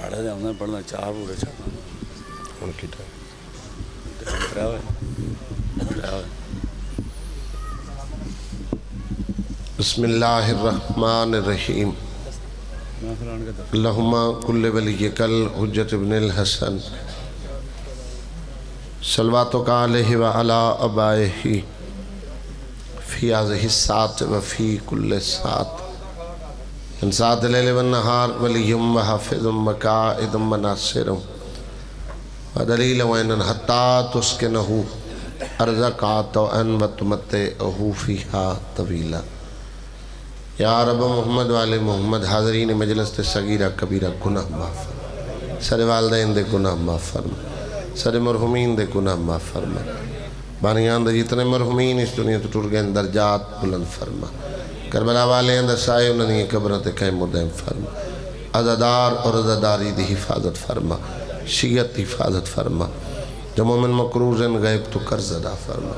پہاڑے دے آنے پڑھنا چار پورے چاہنا ان کی ٹائم بسم اللہ الرحمن الرحیم اللہم کل ولیک الحجت ابن الحسن صلواتک علیہ وعلا ابائہ فی هذه الساعة وفی کل ساعة ان ساعة اللیل والنہار ولیم وحافظ وقائد وناصر ودلیل وعین حتی تسکنہو ارزقات وان وتمتعہو فیہا طویلا یا رب محمد والے محمد حاضرین مجلس تے صغیرہ کبیرہ گناہ معاف فرما سر والدین دے گناہ معاف فرما سر مرحومین دے گناہ معاف فرما بانیان دے جتنے مرحومین اس دنیا تو ٹر گئے درجات بلند فرما کربلا والے اندر سائے انہیں قبرت قیم دیم فرما عزادار اور عزاداری دی حفاظت فرما شیعت حفاظت فرما جو مومن مقروضن غیب تو قرض ادا فرما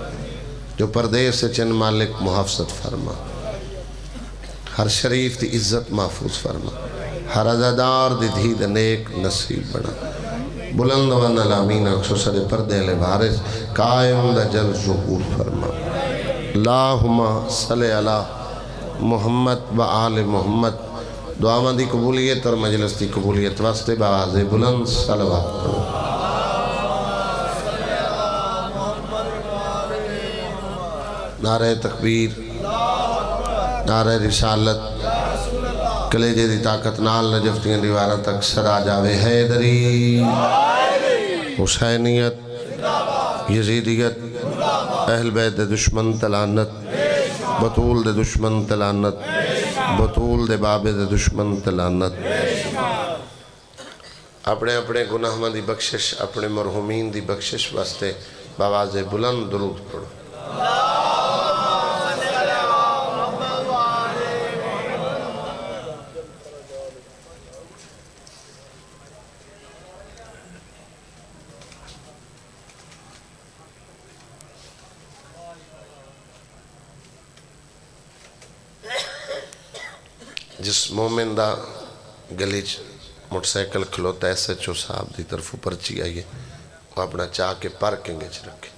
جو پردیس سے چن مالک محافظت فرما ہر شریف دی عزت محفوظ فرما ہر عزادار دی دھید نیک نصیب بنا بلند و نلامین اکسو سر پردے لے بھارس قائم دا جل ظہور فرما اللہم صلی اللہ محمد و آل محمد دعاوان دی قبولیت اور مجلس دی قبولیت واسطے باز بلند صلوات پڑھو نعرہ تکبیر نعرہ رسالت کلیجے دی طاقت نال نجفتیاں دیوارہ تک صدا جاوے حیدری حسینیت یزیدیت اہل بیت دے دشمن تلانت بطول دے دشمن تلانت بطول دے بابے دے دشمن تلانت اپنے اپنے گناہ دی بخشش اپنے مرحومین دی بخشش واسطے باواز بلند درود پڑھو جس مومن دا گلیج موٹر سائیکل کھلوتا ایس ایچ او صاحب دی طرف پرچی آئیے وہ اپنا چاہ کے پارکنگ اچ رکھے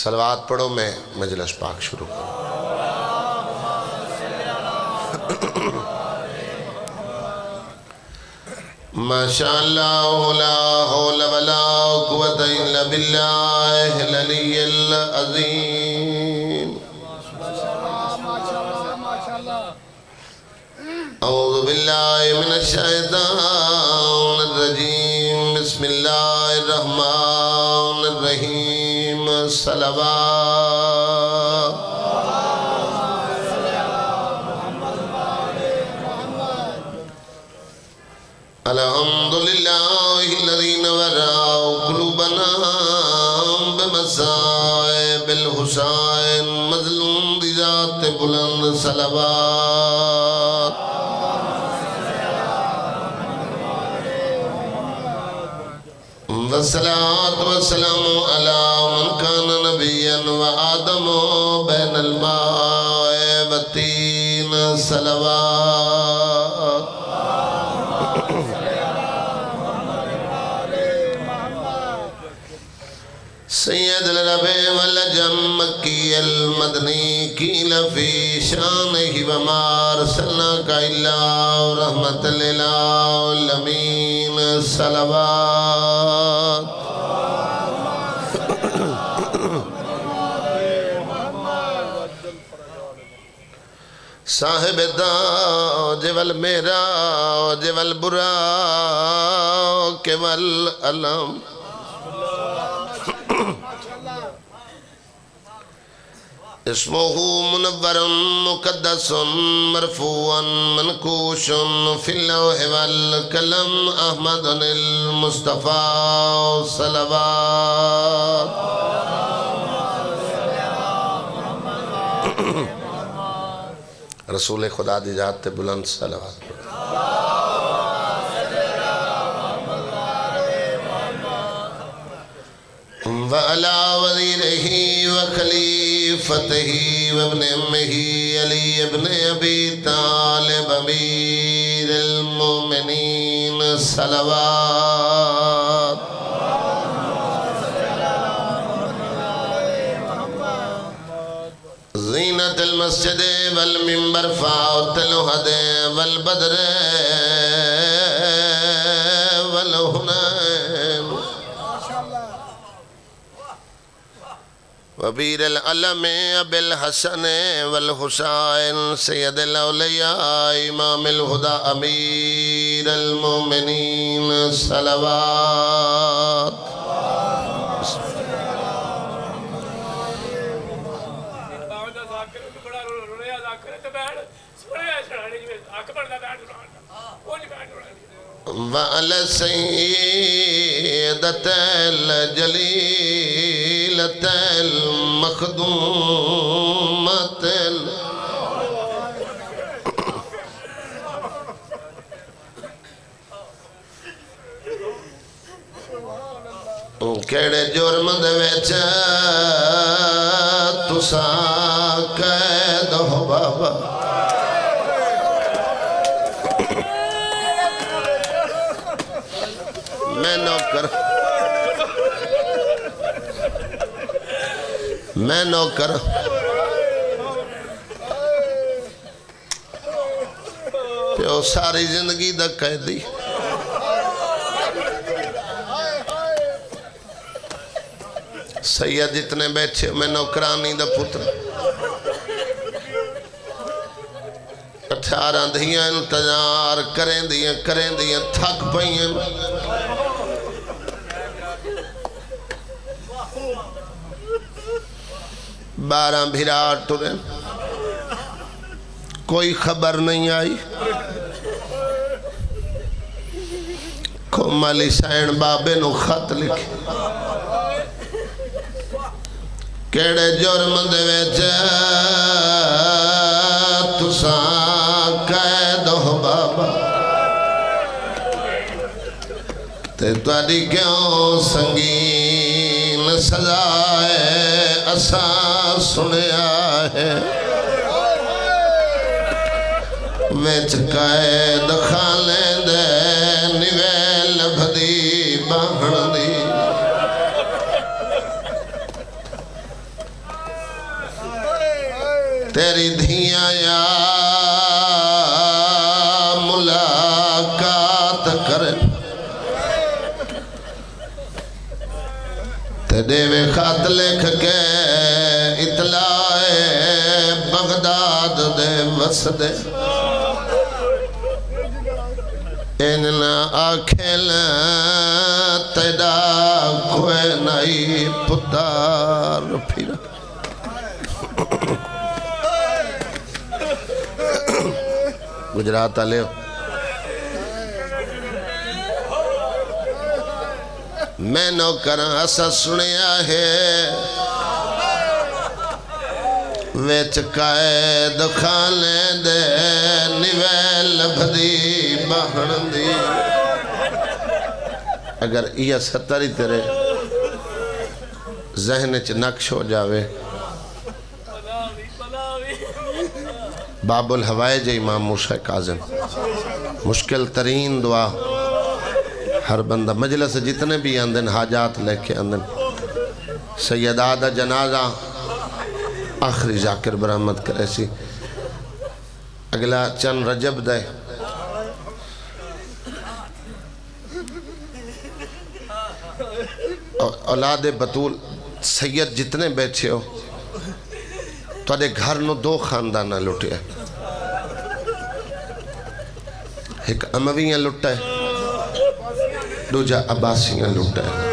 صلوات پڑھو میں مجلس پاک شروع کروں ماشاءاللہ لا حول ولا قوت الا باللہ العلی العظیم اعوذ باللہ من الشیطان الرجیم بسم اللہ الرحمن الرحیم صلوات الحمدللہ الذی نورا قلوبنا بمصائب الحسین مظلوم دی ذات بلند صلوات والصلاة والسلام على من كان نبيا وآدم بين الماء والطين صلوات سید العرب والعجم مکی المدنی قیل فی شانہ وما ارسلناک الا رحمۃ للعالمین صلوات صاحب داج والمیراج والبراق والعلم اسمه منور مقدس مرفوع منقوش في اللوح والقلم احمد المصطفى صلوات رسول خدا دی ذات بلند صلوات وعلى وزيره وخليفته وابن امه علي ابن ابي طالب امير المؤمنين المؤمنین صلوات زینت المسجد والمنبر فاوت الہد والبدر والہنین وبیر العلم ابی الحسن والحسین سید الاولیاء امام الہدى امیر المؤمنین صلوات وعلى سيدة الجليلة المخدومة کیڑے جرم دے وچ تساں قید ہو بابا میں نوکر پیو ساری زندگی دا قیدی سید جتنے بیٹھے میں نوکرانی دا پتر 18 دھیاں انتظار کریں دیاں تھک پئیں 12 بھیرا ٹرے کوئی خبر نہیں آئی کومالی سین بابے نو خط لکھے کیڑے جرم دے وچ تساں قید ہو بابا تے تواڈی کیوں سنگین سزا ہے اساں سنیا ہے وچ قید خانے دے نویل بھدی باہن دی تیری دھیاں یا ملاقات کریں تے دیوے خط لکھ کے اطلاع بغداد دے وسدے اننا آکھل تیدا کوئی نئی پتار پھیرا گجرات آلے ہو میں نوکراں اسا سنیا ہے ویچ قائد خانے دے نویل بھدی باہن دی اگر یہ ستری تیرے ذہن چ نقش ہو جاوے باب الحوائج امام موسیٰ کاظم مشکل ترین دعا ہر بندہ مجلس جتنے بھی اندن حاجات لے کے اندن سیدہ دا جنازہ آخری ذاکر برحمت کرے سی اگلا چند رجب دے اولاد بطول سید جتنے بیٹھے ہو تو آدھے گھر نو 2 خاندانہ لٹے ہیں ایک امویاں لٹا ہے دوجہ عباسیاں لٹا ہے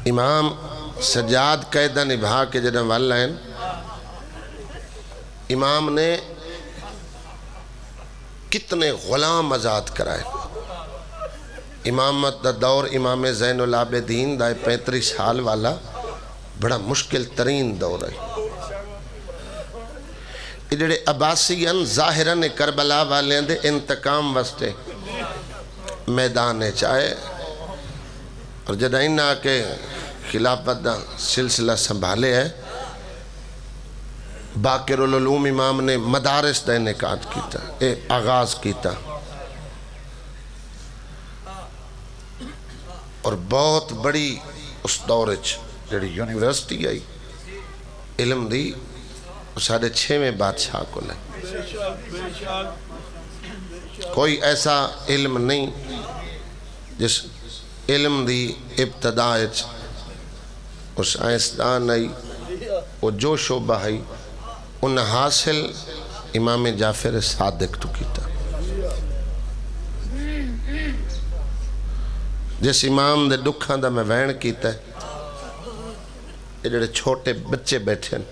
امام سجاد قیدہ نبھا کے جنہ واللین امام نے کتنے غلام آزاد کرائے امامت دا دور امام زین العابدین دا 35 سال والا بڑا مشکل ترین دور ہے جڑے عباسیان ظاہران کربلا والے دے انتقام وستے میدان چاہے اور جدہ انہا کے خلافت دا سلسلہ سنبھالے ہے باقر العلوم امام نے مدارس کا انعقاد کیتا، اے آغاز کیتا، اور بہت بڑی اس دور جڑی یونیورسٹی آئی علم دی ساڑھے 6ویں بادشاہ کو لے، کوئی ایسا علم نہیں جس علم دی ابتدا اس آئنسٹائن آئی وہ جو شعبہ آئی ان حاصل امام جعفر صادق تو کیتا، جس امام دے دکھاں دا میں وین کیتا ہے یہ جڑے چھوٹے بچے بیٹھے ہیں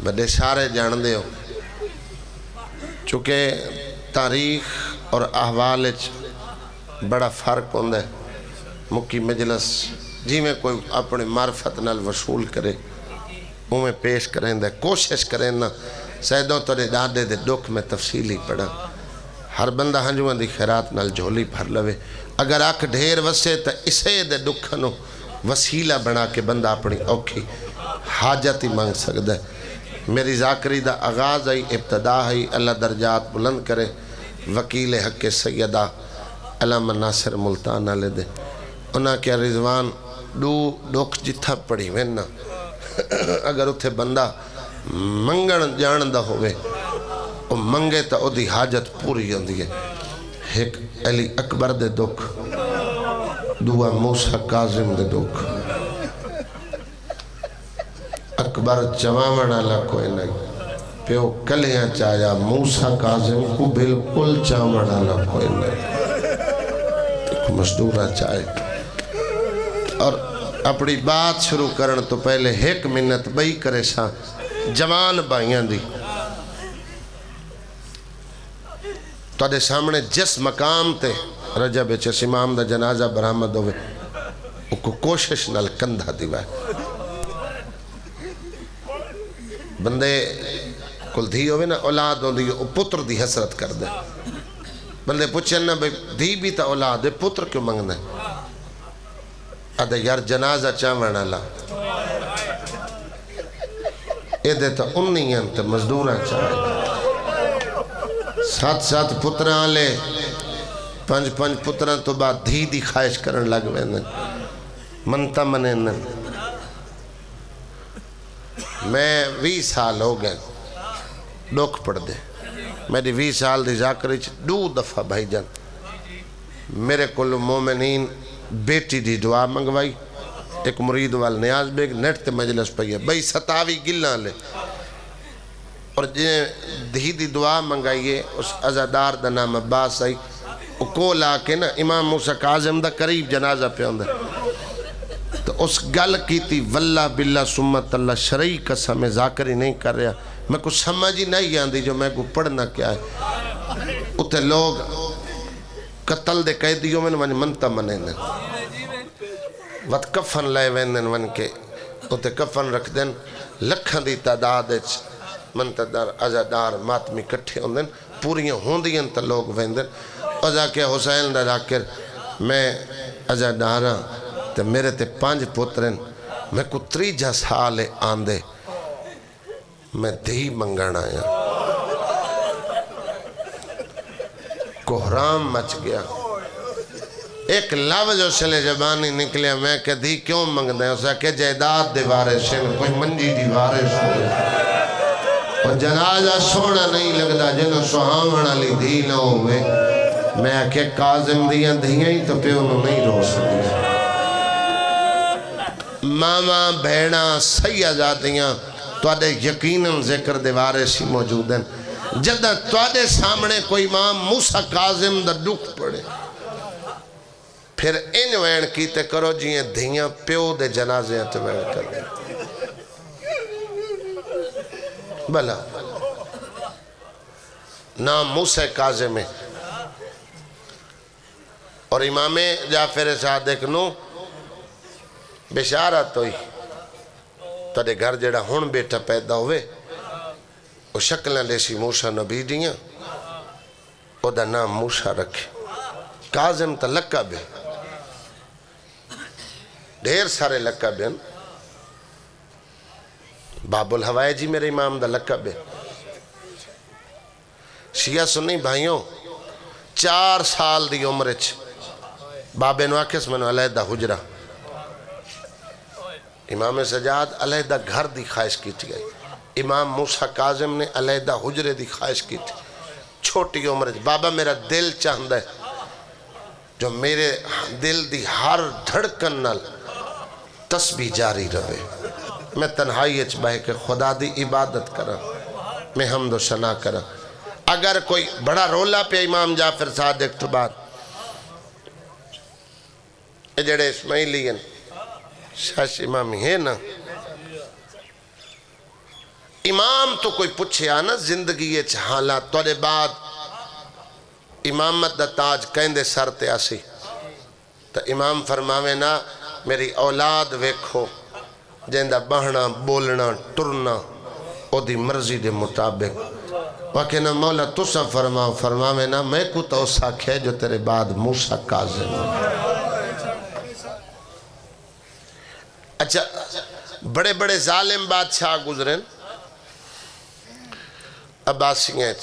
بڑے سارے جان دے ہو، چونکہ تاریخ اور احوال بڑا فرق ہوندہ ہے، مکی مجلس جی میں کوئی اپنے معرفت نال وصول کرے وہ میں پیش کریں دے، کوشش کریں نا سیدوں تورے دادے دے دکھ میں تفصیلی پڑھا، ہر بندہ ہنجوان دی خیرات نال جھولی بھر لوے، اگر آکھ ڈھیر وسے تا اسے دے دکھنو وسیلہ بنا کے بندہ اپنی اوکھی حاجت ہی مانگ سکتا ہے۔ میری ذاکری دا آغاز آئی، ابتدا آئی، اللہ درجات بلند کرے، وکیل حق سیدہ علامہ ناصر ملتان آلے دے، انہاں کیا رضوان ڈوک جتھا پڑھی وینا اگر اتھے بندہ منگن جاندہ ہوئے وہ منگے تا او دی حاجت پوری ہوندی ہے۔ ایک علی اکبر دے دکھ، دعا موسیٰ کاظم دے دکھ، اکبر چوامن اللہ کوئی نہیں، پیو کلیاں چایا موسیٰ کاظم کو بالکل چاومن اللہ کوئی نہیں، مزدورہ چاہے اور اپنی بات شروع کرن تو پہلے ایک منت بئی کرے سا جوان بائیاں دی تو دے سامنے جس مقام تے رجب چس امام دا جنازہ برآمد ہوئے وہ کو کوشش نال کندھا دیوائے، بندے کل دھی ہوئے نا اولاد ہوندی وہ پتر دی حسرت کر دے، بندے پوچھیں نا دھی بھی تا اولاد ہے پتر کیوں منگنا ہے، ادھے یار جنازہ چاہوان اللہ ایدے تا انہی انت مزدورہ چاہے ساتھ ساتھ پتران لے پنج پتران تو بعد دھی دی خواہش کرن لگ ویندن منتا منین میں 20 سال ہو گئے ڈوک پڑ دے میری 20 سال دی ذاکری 2 دفعہ بھائی جان میرے کل مومنین بیٹی دی دعا منگوائی، ایک مرید وال نیاز بیگ نیٹ تے مجلس پہ ہے بھائی 27 گلہ لے، اور جنہیں دھی دی دعا منگائیے اس عزادار دا نام عباس آئی وہ کول آکے نا امام موسیٰ کاظم دا قریب جنازہ پہ ہوندہ تو اس گل کی تھی واللہ باللہ سمت اللہ شرعی قسم میں ذاکری نہیں کر رہا، میں کچھ سمجھی نہیں آندی جو میں کو پڑھنا کیا ہے، اتے لوگ قتل دے قیدیوں میں منتا منین وقت کفن لائے ویندن ون کے اتے کفن رکھ دین لکھن دی تعداد منتدار عزادار ماتمی کٹھے ہوندن پوریاں ہوندین تا لوگ ویندن ازا کہ حسین دا ذاکر میں عزاداراں تے میرے تے 5 پترن میں کو 3 سال آندے میں دھی منگن آیا، کوہرام مچ گیا، ایک لفظ جو سلے زبانی نکلیا میں کہ دھی کیوں منگ دیں اسا کہ جائیداد دے وارث ہیں کوئی منجی دی وارث ہوئے اور جنازہ سونا نہیں لگدا جنہوں سہاون علی دھی نہ ہوئے، میں کہ کاظم دیاں دھیاں ہی تو پہ انہوں نہیں رو سکتے، ماما بھیڑا سیادیاں تو آدھے یقیناً ذکر دے وارث ہی موجود ہیں، جدہ تو آدھے سامنے کوئی امام موسیٰ کاظم دا دکھ پڑے پھر ان وین کیتے کرو جیئے دھیاں پیو دے جنازے ہیں تو وین کر دیں بھلا نام موسیٰ کاظم ہے اور امام جعفر صادق نو بشارت ہوئی تو دے گھر جڑا ہون بیٹا پیدا ہوئے وہ شکلیں لیسی موسیٰ نبی دیاں وہ دا نام موسیٰ رکھے، کاظم تا لقب ہے، ڈھیر سارے لقب ہیں، باب الہوائے جی میرے امام دا لقب ہے. شیعہ سنی بھائیوں 4 سال دی عمر بابے نو آکھس میں علیحدہ حجرہ امام سجاد علیحدہ گھر دی خواہش کی تھی گئی. امام موسیٰ کاظم نے علیحدہ حجرے دی خواہش کی تھی چھوٹی عمر. بابا میرا دل چاہندہ ہے جو میرے دل دی ہر دھڑکن نال تسبیح جاری رہے. میں تنہائی اچ بہ کے خدا دی عبادت کرا, میں حمد و ثنا کرا. اگر کوئی بڑا رولا پہ امام جعفر صادق تو بعد جڑے اسماعیلی ہیں شاش امامی ہے نا, امام تو کوئی پوچھے آنا زندگی اچ حالات توڑے بعد امامت دا تاج کہندے سر تے آسی تو امام فرماوے نا میری اولاد ویکھو جیندہ بہنا بولنا ٹرنا او دی مرضی دے مطابق. واقعی نا مولا تسا فرماوے نا میں کو تو ساکھ ہے جو تیرے بعد موسیٰ کاظم. اچھا بڑے بڑے ظالم بادشاہ گزریں عباسییں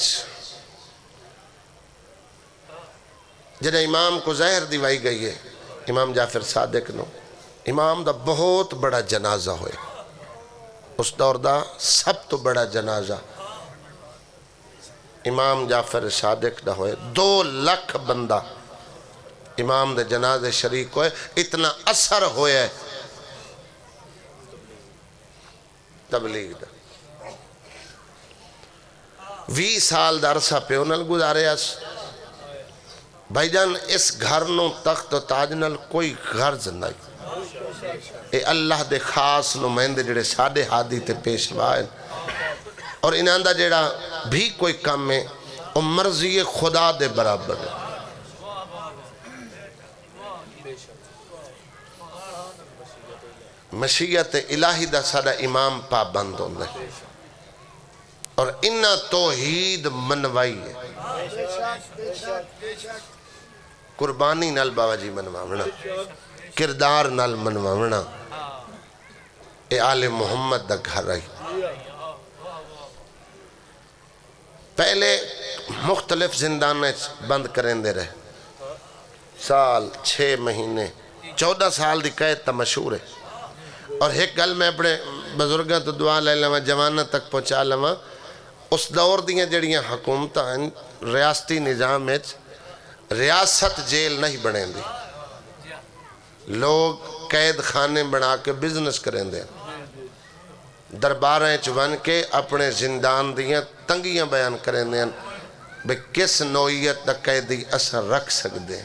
جنہیں امام کو زہر دیوائی گئی ہے امام جعفر صادق نو. امام دا بہت بڑا جنازہ ہوئے اس دور دا سب تو بڑا جنازہ امام جعفر صادق دا ہوئے. 2 لاکھ بندہ امام دے جنازے شریک ہوئے. اتنا اثر ہوئے تبلیغ دا. 20 سال دا عرصہ پہ انہوں گزارے اس بھائی جان. اس گھر نو تخت و تاج نال کوئی غرض نہیں. اے اللہ دے خاص نمائندے جڑے ساڑھے ہادی تے پیشوائے اور انہاں دا جڑا بھی کوئی کام ہے وہ مرضی خدا دے برابر ہے. مشیت الہی دا ساڑھا امام پابند ہوندہ ہے اور انہا توحید منوائی ہے. قربانی نال بابا جی منواونا, کردار نال منواونا. اے آل محمد دا گھر رہی. پہلے مختلف زندانے بند کریں دے رہے, سال 6 مہینے 14 سال دی قید تا مشہور ہے. اور ایک گل میں اپنے بزرگاں تو دعا لے لواں جوانہ تک پہنچا لواں. اس دور دیاں جڑیاں حکومتاں ریاستی نظام میں ریاست جیل نہیں بڑھیں دی, لوگ قید خانے بنا کے بزنس کریں دے. درباریں چون کے اپنے زندان دیاں تنگیاں بیان کریں دے بے کس نوعیت دا قیدی اثر رکھ سکتے,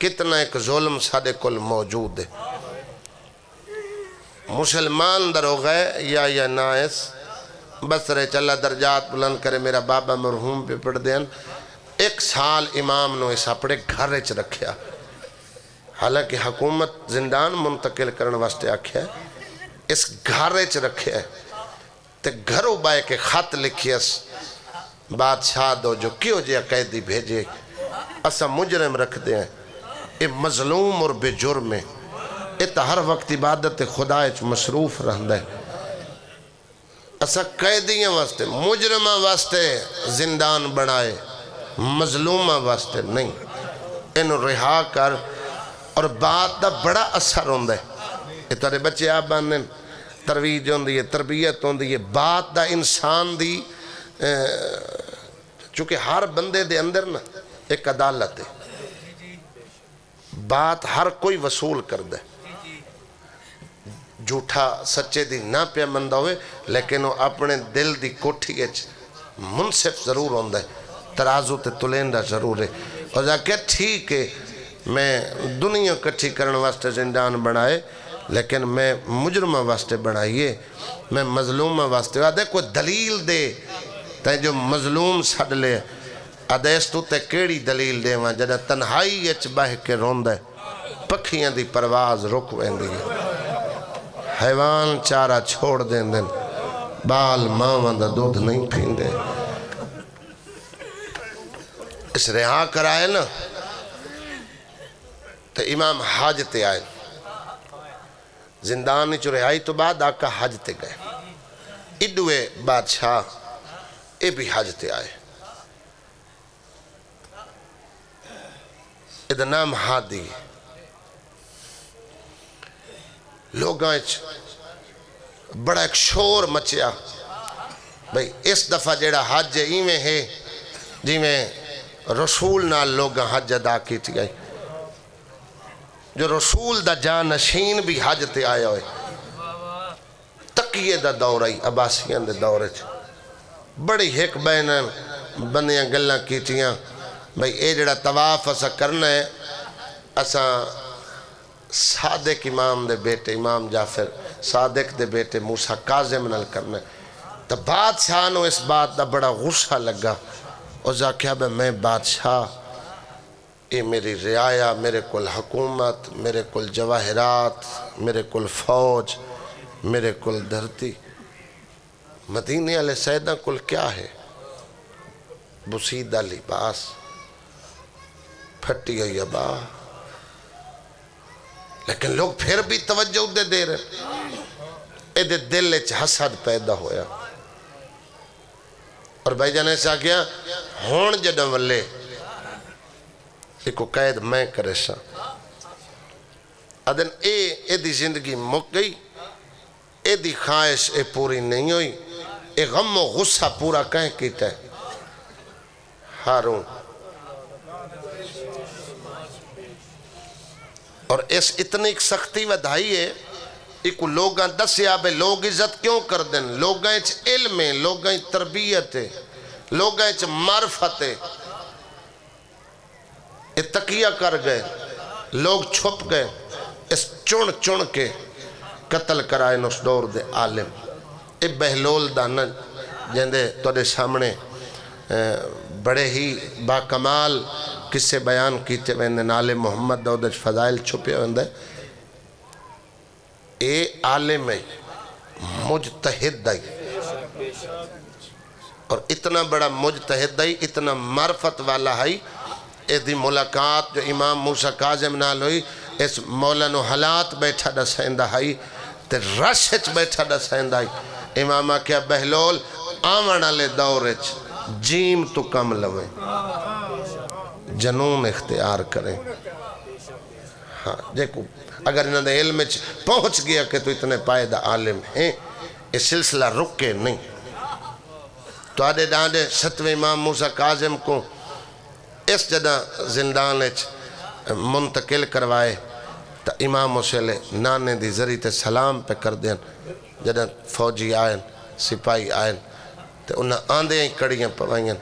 کتنا ایک ظلم سادے کل موجود ہے. مسلمان دروغے یا نائس بس رہے چلا درجات بلند کرے. میرا بابا مرحوم پہ پڑھ دیں 1 سال امام نو اس اپنے گھر اچ رکھیا, حالانکہ حکومت زندان منتقل کرنے واسطے آکھیا ہے, اس گھر اچ رکھیا ہے. تے گھروں بائے کے خط لکھیس بادشاہ دو جو کیوں جے قیدی بھیجے اسا مجرم رکھ دیں, اے مظلوم اور بے جرم ہے, اے تا ہر وقت عبادت خدا اچ مصروف رہندہ ہے. اسا قیدیاں واسطے مجرمہ واسطے زندان بنائے, مظلومہ واسطے نہیں. انہوں رہا کر. اور بات دا بڑا اثر ہوندہ ہے. یہ تارے بچے آپ باندھیں ترویج ہوندی ہے, تربیت ہوندی ہے. بات دا انسان دی چونکہ ہر بندے دے اندر نا ایک عدالت ہے, بات ہر کوئی وصول کر دے. جھوٹا سچے دی نہ پیا مندہ ہوئے لیکن وہ اپنے دل دی کوٹھی اچ منصف ضرور ہوندہ ہے, ترازو تے تلیندہ ضرور ہے. اور جا کہ ٹھیک ہے میں دنیا کٹھی کرنے واسطے زندان بنائے لیکن میں مجرمہ واسطے بنائیے, میں مظلومہ واسطے. آدھے کوئی دلیل دے تے جو مظلوم سڑ لے, آدھیس تو تے کیڑی دلیل دے وہاں جدہ تنہائی اچ بہ کے روندہ ہے, پکھیاں دی پرواز رک ویندی ہے, حیوان چارہ چھوڑ دیں دن, بال ماں دا دودھ نہیں پھیندے. اس رہا کرائے نا تو امام حج تے آئے, زندانی چو رہائی تو بعد آقا حج تے گئے. اڈوے بادشاہ اے بھی حج تے آئے ادھا نام ہادی لوگاں بڑا ایک شور مچیا بھئی اس دفعہ جیڑا حج ایویں ہے جی میں رسول نال لوگاں حج ادا کیتی گئی جو رسول دا جانشین بھی حج تے آیا ہوئے تقیے دا دور آئی عباسیاں دے دورے بڑی ہیک بینن بندیاں گلاں کیتیاں بھئی اے جڑا طواف اسا کرنا ہے اسا صادق امام دے بیٹے امام جعفر صادق دے بیٹے موسیٰ کاظم نال کرنا ہے تو بادشاہ نو اس بات دا بڑا غصہ لگا اور کیا بھئی میں بادشاہ اے میری رعایا میرے کل حکومت میرے کل جواہرات میرے کل فوج میرے کل دھرتی مدینے علیہ سیدہ کل کیا ہے بسیدہ لباس پھٹی ہوئی ابا لیکن لوگ پھر بھی توجہ دے رہے اے دے دل اچھ حسد پیدا ہویا اور بھائی جانے سے آگیا ہون جڑا ولے ایک قید میں کرے سا ادن اے دی زندگی مک گئی اے دی خواہش اے پوری نہیں ہوئی اے غم و غصہ پورا کہیں کیتا ہے ہارون اور اس اتنی سختی ودھائی ہے ایک لوگاں دسیا بے لوگ عزت کیوں کر دیں لوگاں اچھ علم ہے لوگاں اچھ تربیت ہے لوگاں اچھ معرفت ہے یہ تقیہ کر گئے لوگ چھپ گئے اس چن کے قتل کرائے اس دور دے عالم اے بہلول دانا جندے توڑے سامنے بڑے ہی باکمال کسے بیان کیتے ویندے نالے محمد دودج فضائل چھپے ویندے اے عالم ہے مجتہد ہے اور اتنا بڑا مجتہد ہے اتنا معرفت والا ہے اے دی ملاقات جو امام موسیٰ کاظم نال ہوئی اس مولانا حالات بیٹھا دا سیندہ ہے تے رشچ بیٹھا دا سیندہ ہے امامہ کیا بہلول آمانہ لے دورچ جیم تو کم لویں جنون اختیار کریں ہاں دیکھو اگر انہوں نے علم پہنچ گیا کہ تو اتنے پائدہ عالم ہیں یہ سلسلہ رکے نہیں تو آدھے ڈانڈے ستویں امام موسیٰ کاظم کو اس جدہ زندان منتقل کروائے تو امام مسئلے نانے دی ذریعہ سلام پہ کر دیں جدہ فوجی آئین سپاہی آئین تو انہاں آندھے ہی کڑیاں پوائیں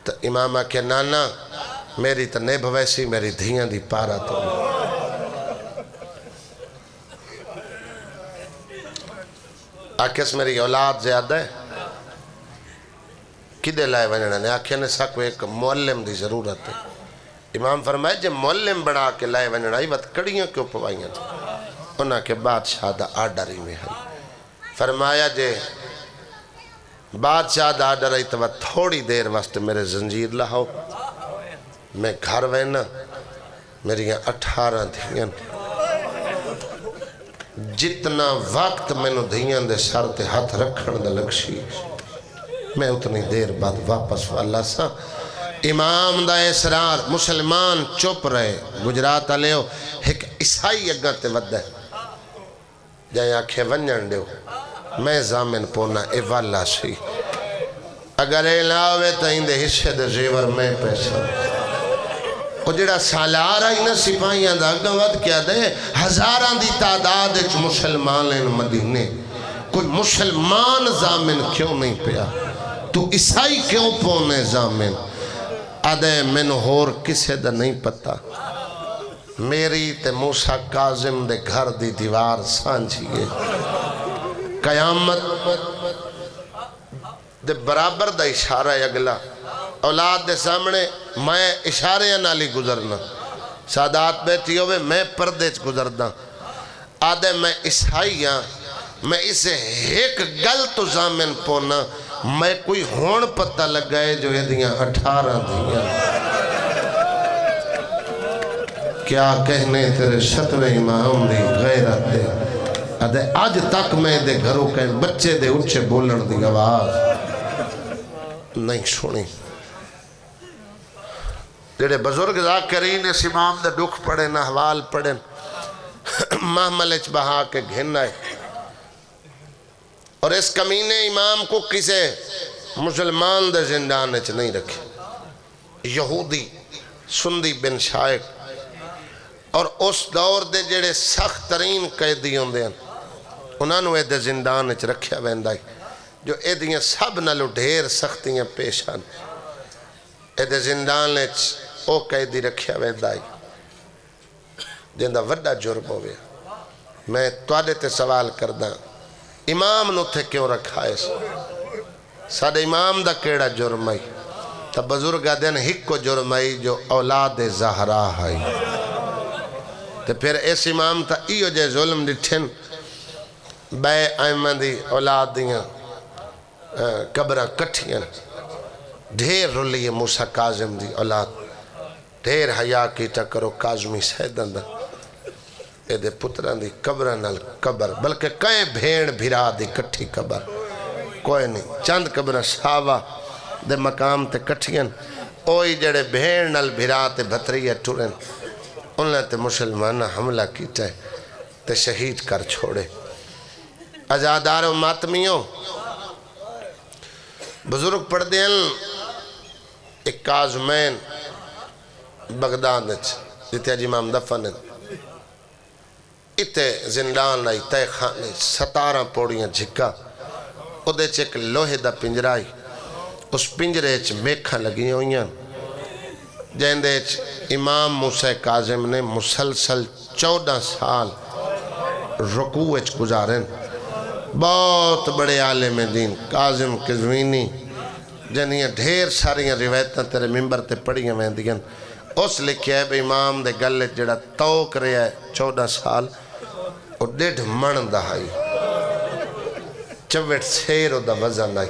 تو امام آکے نانا میری تو نیب ویسی میری دھیاں دی پارا تو آکیس میری اولاد زیادہ ہے کدے لائے ونینا نے آکھے نے ساکو ایک معلم دی ضرورت ہے امام فرمائے جب معلم بڑھا کے لائے ونینا ہی وقت کڑیاں کیوں پوائیں تھا انہاں کے بادشاہ دا آڈری میں ہے فرمایا جے بادشاہ دا آڈر تو تھوڑی دیر واسطے میرے زنجیر لاؤ میں گھر وینا میری 18 دھیاں جتنا وقت میں نے دھیاں دے سر تے ہاتھ رکھن دے لگشی میں اتنی دیر بعد واپس والا سا امام دا اسرار مسلمان چپ رہے گجرات علیہ ایک عیسائی اگا تے ود ہے جائیں آنکھیں ونجن دیو میں زامن پونا اے والا سی اگر اے لاوے تا اندے حصے دے زیور میں پیسا وہ جڑا سالار آئی نا سپاہیاں دا اگا ود کیا دے ہزاران دی تعداد اچھ مسلمان ان مدینے کوئی مسلمان زامن کیوں نہیں پیا تو عیسائی کیوں پونے زامن آدھے میں ہور کسے دا نہیں پتا میری تے موسیٰ کاظم دے گھر دی دیوار سانجھیے قیامت دے برابر دا اشارہ اگلا اولاد دے سامنے میں اشارے نالی گزرنا سادات بیٹھی ہوئے میں پردے چ گزرنا آدھے میں عیسائیاں میں اسے ایک گل تو زامن پونا میں کوئی ہون پتہ لگائے جو یہ دیاں 18 دیاں کیا کہنے تیرے شتوے امام دی غیرت دے ادھے آج تک میں دے گھروں کہیں بچے دے اچھے بولن دی آواز نہیں سنی جڑے بزرگ ذاکرین اس امام دے دکھ پڑھن احوال پڑھن محملچ بہا کے گھن آئے اور اس کمینے امام کو کسے مسلمان دے زندان اچھ نہیں رکھے یہودی سندی بن شائق اور اس دور دے جڑے سخت ترین قیدی ہوندے ہیں انہاں نو دے زندان اچھ رکھیا ویندائی جو ایدیاں سب نلو ڈھیر سختیاں پیش آن دے زندان اچھ او قیدی رکھیا ویندائی جندہ وڈا جرم ہوئے میں توڑے تے سوال کردہ امام نو تھے کیوں رکھا ہے ساڑھے امام دا کیڑا جرم آئی تا بزرگا دین ہک کو جرم آئی جو اولاد زہرا آئی تے پھر اس امام تا ایو جے ظلم ڈٹھن بے آئمہ دی اولاد دیاں قبرہ کٹھیاں ڈھیر رلی موسیٰ کاظم دی اولاد ڈھیر حیاء کی ٹکرو کاظمی سیدن دا اے دے پتران دی قبرہ نال قبر بلکہ کئے بھیڑ بھرا دی کٹھی قبر کوئی نہیں چند قبرہ شاوہ دے مقام تے کٹھیاں اوئی جڑے بھیڑ نال بھرا تے بھتریہ ٹورن انہیں تے مسلمانہ حملہ کیتا ہے تے شہید کر چھوڑے ازادار و ماتمیوں بزرگ پڑھ دیں ایک کاظمین بغداد جتے اج امام دفن اتے زندان آئی تے خانے 17 پوڑیاں جھکا او دے چیک لوہے دا پنجرائی اس پنجرے چ میکھا لگی ہوئیاں جہن دے چ امام موسیٰ کاظم نے مسلسل 14 سال رکوع چ گزارن بہت بڑے عالم دین کاظم قزوینی جنہیاں ڈھیر ساریاں روایتاں تیرے ممبر تے پڑھیاں ویندیاں اس لکھیا ہے بے امام دے گلے جڑا توک رہا ہے 14 سال اور 1.5 من دہائی چوٹ سیرو دا وزن آئی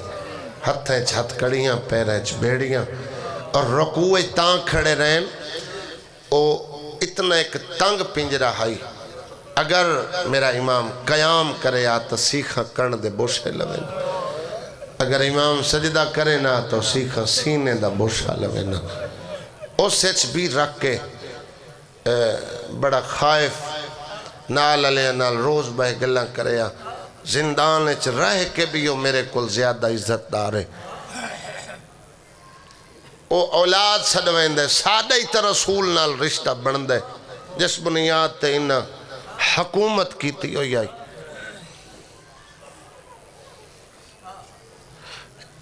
ہتھیں چھت کڑیاں پیریں چھ بیڑیاں اور رکوع تاں کھڑے رہن او اتنا ایک تنگ پنجرہ آئی اگر میرا امام قیام کرے آتا سیکھا کرن دے بوشے لوے اگر امام سجدہ کرے نا تو سیکھا سینے دا بوشا لوے نا اس سچ بھی رکھ کے بڑا خائف نال علیہ نال روز بہ گلہ کرے زندان اچ رہ کے بھی وہ میرے کل زیادہ عزت دارے او اولاد سڑوین دے سادہ تا رسول نال رشتہ بن دے جس بنیاد تے انہا حکومت کیتی ہوئی آئی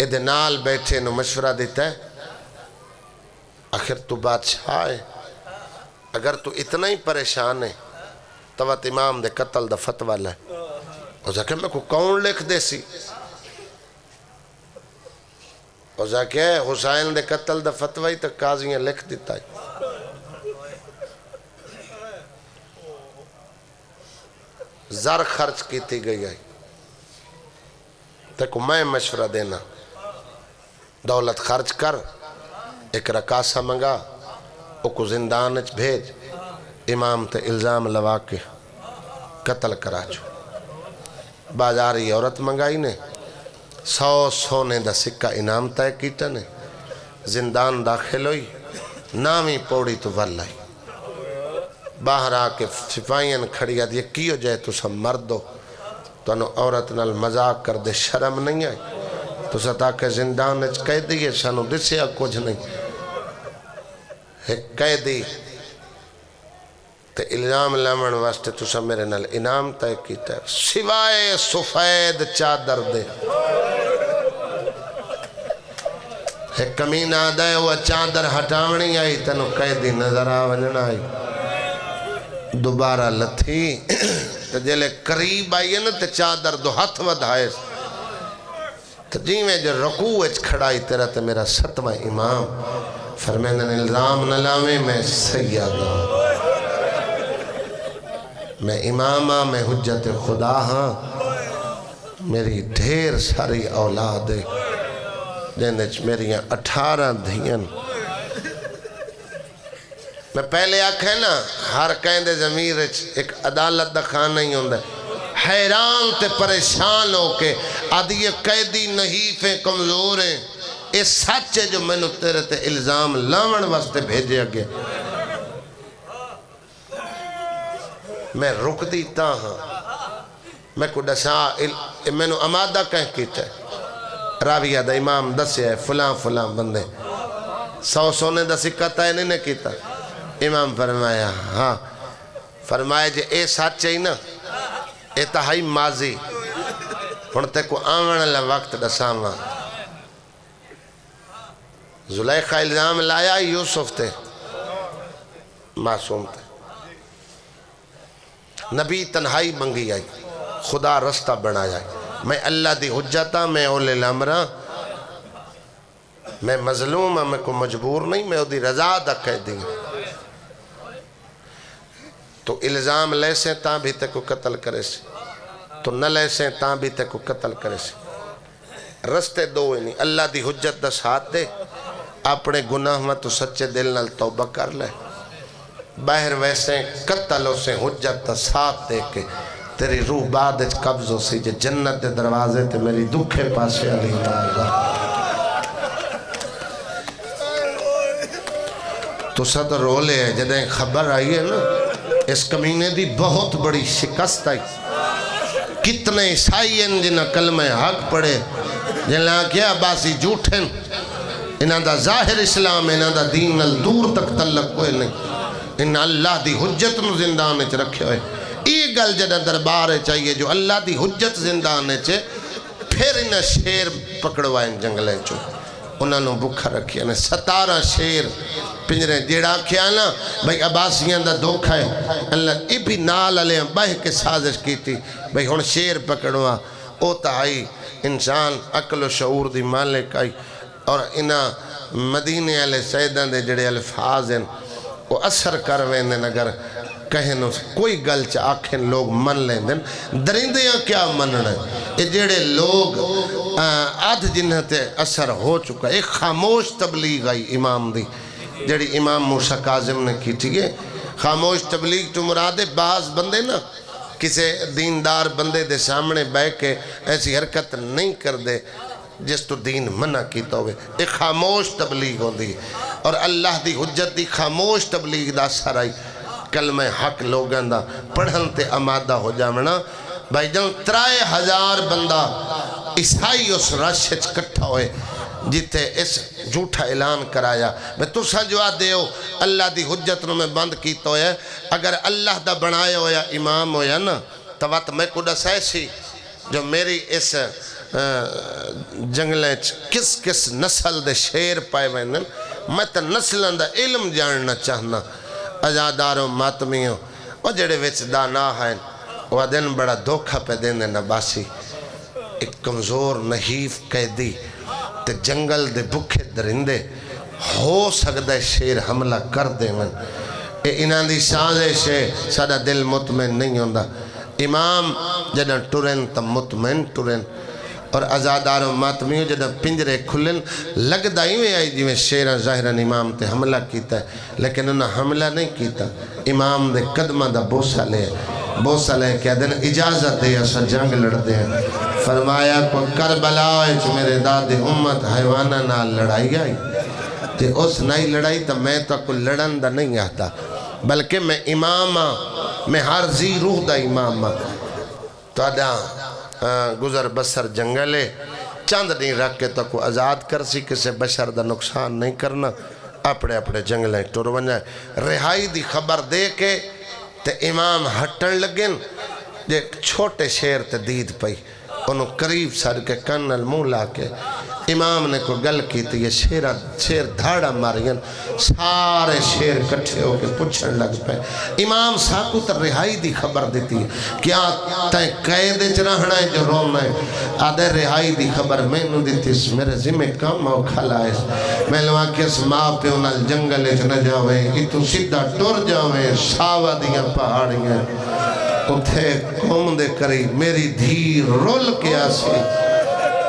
ادھے نال بیٹھے نو مشورہ دیتا ہے آخر تو بادشاہ ہے اگر تو اتنا ہی پریشان ہے تو وقت امام دے قتل دا فتوہ لے اور کہ میں کو کون لکھ دے سی اور کہ حسین دے قتل دا فتوہ ہی تک قاضیاں لکھ دیتا ہے زر خرچ کیتی گئی ہے تک میں مشورہ دینا دولت خرچ کر ایک رکاسہ منگا او کو زندان اچ بھیج امام تے الزام لوا کے قتل کرا چھو بازاری عورت منگائی نے 100 سونے دا سکہ انعام تے کیتا نے زندان داخل ہوئی نامی پوڑی تو واللائی باہر آکے سپاہین کھڑیا دیا کیوں جائے تو سب مردو تو انہوں عورت نال مذاق کر دے شرم نہیں آئی تو ستا کہ زندان اچ قیدی ہے سانو دسیا کچھ نہیں ایک قیدی تے الزام لامن واسطے تو سب میرے نال انعام تے کیتا ہے سوائے سفید چادر دے ایک کمینہ دے وہ چادر ہٹاونی آئی تنو قیدی نظر آوننا آئی دوبارہ لتھی تو جلے قریب آئی ہے نا تو چادر دو ہاتھ ودھائے تو جی میں جو رکوع اچ کھڑائی تیرا تو میرا 7واں امام فرمینن الزام نہ لاویں میں سید ہوں میں امام ہاں میں حجت خدا ہاں میری ڈھیر ساری اولاد ہے جنچ میریاں 18 دھیان میں پہلے آکھے نا ہر کہیں دے ضمیر ایک عدالت دا خانہ ہی ہوندہ حیران تے پریشان ہو کے آدھی یہ قیدی نحیفیں کمزور ہیں، یہ سچ ہے جو میں نے تیرے تے الزام لاون واسطے بھیجے اگے، میں رک دیتا ہاں، میں کو دسا میں نے امادہ کہیں کیتا ہے، راویہ دا امام دسیا ہے فلاں فلاں بندے 100 سونے دا سکہ تائے نہیں کیتا، امام فرمایا ہاں، فرمایا جے اے سچ ہے نا اے تہائی ماضی، ہن تے کو آون والا وقت دساواں، زلیخا الزام لایا یوسف تے معصوم تے، نبی تنہائی منگی آئی، خدا رستہ بنایا، میں اللہ دی حجتا، میں اول الامرہ، میں مظلوم ہوں، میں کو مجبور نہیں، میں دی رضا دا کہہ دیں تو الزام لے سے تاں بھی تے کو قتل کرے سے، تو نہ لے سے تاں بھی تے کو قتل کرے سے، رستے دو ہی نہیں، اللہ دی حجت دا ساتھ دے، اپنے گناہ میں تو سچے دل نال توبہ کر لے، باہر ویسے قتل اسے حجت دا ساتھ دے کے تیری روح بعد اچ قبضوں سی جے جنت دے دروازے تے میری دکھے پاسے علی اللہ تو صدر رولے ہے جدیں خبر آئی ہے نا اس کمینے دی بہت بڑی شکست آئی، کتنے عیسائی ہیں جنہ کلمہ حق پڑے جنہ کیا عباسی جھوٹیں، انہاں دا ظاہر اسلام انہاں دا دین نال دور تک تعلق ہوئے نہیں، انہاں اللہ دی حجت نو زندانے چ رکھے ہوئے، یہ گل جدہ دربار چاہیے جو اللہ دی حجت زندانے چ پھر انہاں شیر پکڑوائیں جنگلے چو، انہاں نو بکھا رکھیا نے 17 شیر پنجرے جیڑا کیا نا بھئی عباسیاں دا دھوکھا ہے، اللہ ای بھی نال علیہ بہ کے سازش کی تھی بھئی ہن شیر پکڑوا، او تائی انسان عقل و شعور دی مالک آئی، اور انہاں مدینے علیہ سیدان دے جڑے الفاظ ہیں وہ اثر کرویں دن، اگر کہیں کوئی گل چا آکھیں لوگ من لیں دن، درندیاں کیا مننا ہے، یہ جڑے لوگ آدھ جنہ تے اثر ہو چکا، ایک خاموش تبلیغ آئی امام دی جڑی امام موسیٰ کاظم نے کی تھی، خاموش تبلیغ تو مرادے بعض بندے نا کسے دیندار بندے دے سامنے بے کے ایسی حرکت نہیں کر دے جس تو دین منع کیتا ہوئے، ایک خاموش تبلیغ ہوں دی، اور اللہ دی حجت دی خاموش تبلیغ دا اثر آئی، کلمہ حق لوگاں دا پڑھن تے آمادہ ہو جامنا، بھائی جن 3000 بندہ عیسائی اس رشچ کٹھا ہوئے جیتے اس جھوٹا اعلان کرایا، میں تو سجوا دیو اللہ دی حجت نو میں بند کیتا ہوئے، اگر اللہ دا بنایا ہویا امام ہویا نا تو وقت میں کو دس ایسی جو میری اس جنگلیں کس کس نسل دے شیر پائے وینن، میں تا نسلن دا علم جاننا چاہنا، ازاداروں ماتمیوں وہ جڑے وچ دانا ہیں وہ دن بڑا دھوکھا پہ دینے نباسی، ایک کمزور نحیف قیدی تے جنگل دے بکھے درندے ہو سکتا شیر حملہ کر دے من، انہاں دی سازش ہے، سادہ دل مطمئن نہیں ہوندہ، امام جدہ ٹرین تا مطمئن ٹرین، اور ازادار و ماتمیوں جدہ پنجرے کھلن لگدہ ہی میں آئی جی میں شیرہ ظاہران امام تے حملہ کیتا ہے، لیکن انہاں حملہ نہیں کیتا، امام دے قدمہ دا بوسہ لے کہ دن اجازت دے اسا جنگ لڑ دے ہیں، فرمایا کو کربلا اچ میرے داد امت حیوانہ نال لڑائی آئی، تے اس نئی لڑائی تا میں تو کوئی لڑن دا نہیں آتا، بلکہ میں امامہ، میں ہر زی روح دا امامہ، تو ادا گزر بسر جنگلے چند نہیں رکھ کے تو کو آزاد کر سی کسے بشر دا نقصان نہیں کرنا، اپنے جنگلیں ٹور ونجائے، رہائی دی خبر دے کے تے امام ہٹن لگن، جے چھوٹے شیر تے دید پئی، انہوں قریب سر کے کنل منہ لا کے امام نے کو گل کی تھی، یہ شیر دھاڑا مارین، سارے شیر کٹھے ہو کے پوچھن لگ پہ، امام ساکو تر رہائی دی خبر دیتی ہے، کیا تائیں قید چرہنا ہے جو رونا ہے، آدھے رہائی دی خبر میں نو دیتی اس میرے ذمہ کام آو کھلا ہے، میں لوہاں کس ماں پہ انہا جنگل اچ نہ جاویں، اتو سیدھا ٹور جاویں، ساوہ دیا پہاڑیاں، اتھے قوم دے کری میری دھیر رول کے آسی،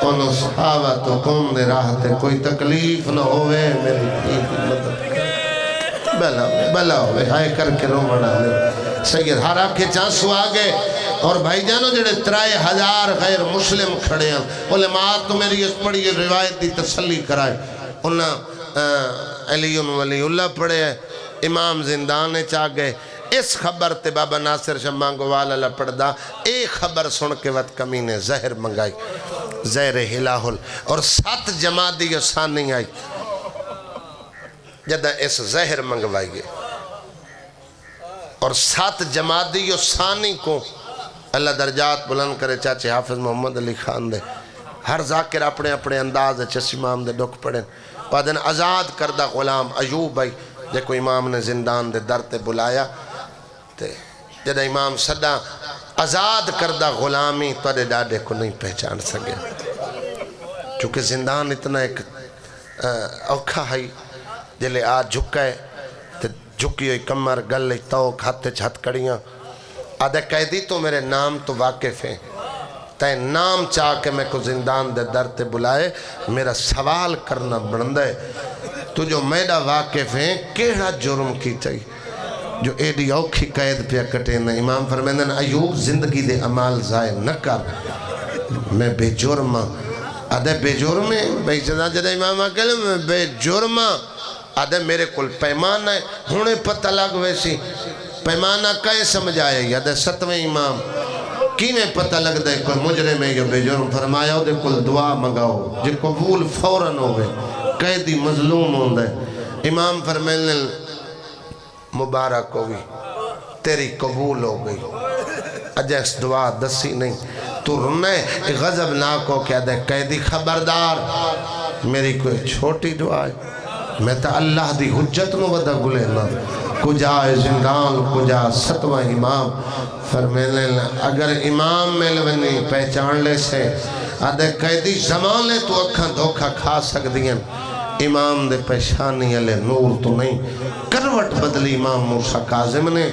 انہوں صحابہ تو قوم دے راہ تے کوئی تکلیف نہ ہوئے، میری دھیر کی مدد بلا ہوئے ہائے کر کے رو منا لے، سید ہارا کے چانسو آگے اور بھائی جانو جڑے 3000 غیر مسلم کھڑے ہیں علماء تو میری اس پڑھی روایت دی تسلی کرائے انہاں علی ولی اللہ پڑھے ہیں امام زندان چاہ گئے اس خبر تے بابا ناصر شاہ مانگوال اللہ پڑھ دا ایک خبر سن کے وقت کمینے زہر منگائی زہر ہلاہل اور 7 جمادی ثانی آئی جدہ اس زہر منگوائی گئے اور 7 جمادی ثانی کو اللہ درجات بلند کرے چاچے حافظ محمد علی خان دے ہر ذاکر اپنے اپنے انداز چس امام دے ڈک پڑھیں بعدن آزاد کردہ غلام ایوب بھائی دیکھو امام نے زندان دے در تے بلایا تے جدہ امام صدا آزاد کردہ غلامی توڑے ڈاڈے کو نہیں پہچان سکے چونکہ زندان اتنا ایک اوکھا ہے جلے آج جھکے تے جھکی ہوئی کمر گلے توک ہاتھ چھت کڑیاں آدھے قیدی تو میرے نام تو واقف ہیں تے نام چاہ کے میں کو زندان دے در تے بلائے میرا سوال کرنا بڑھندہ ہے تو جو میڈا واقف ہیں کیڑا جرم کی چاہیے جو ایڈی اوکھی قید پہ کٹے نا امام فرمیندن ایوب زندگی دے عمال ضائع نہ کر میں بے جرم آدھے بے جرم ہے بھائی جدا جدا امام آکلے میں بے جرم آدھے میرے کل پیمانہ ہے ہونے پتہ لگ ویسی پیمانہ کئے سمجھ آئے آدھے 7ویں امام کی میں پتہ لگ دے کوئی مجرم ہے یا بے جرم فرمایا دے کل دعا مگاؤ جے قبول فوراً ہو گئے قیدی مظلوم ہوں دے امام فرمیندن مبارک ہوگی تیری قبول ہو گئی اجہ اس دعا دسی نہیں تو رنے غضب نہ کو کہہ دے قیدی خبردار میری کوئی چھوٹی دعا ہے میں تا اللہ دی حجت نو ودا گلے نا کجا زندان کجا 7واں امام فرمینے اگر امام ملونی پہچان لے سے آدھے قیدی زمانے تو اکھاں دھوکھا کھا سک دیں امام دے پیشانی علی نور تو نہیں کروٹ بدلی امام موسیٰ کاظم نے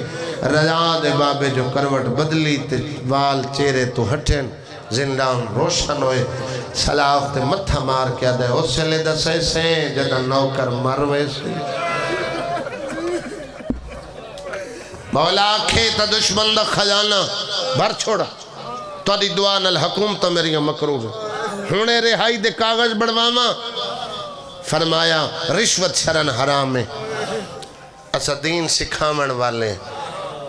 رجا دے بابے جو کروٹ بدلی تے وال چہرے تو ہٹیں زندان روشن ہوئے سلاف تے متھا مار کیا دے اس سے لے دسے سے جدہ نوکر مروے سے مولا کھیتا دشمن دا خزانہ بھر چھوڑا تو دی دعا نل حکومت میری مکروب ہونے رہائی دے کاغذ بڑھواما فرمایا رشوت شرن حرام ہے اسا دین سکھامن والے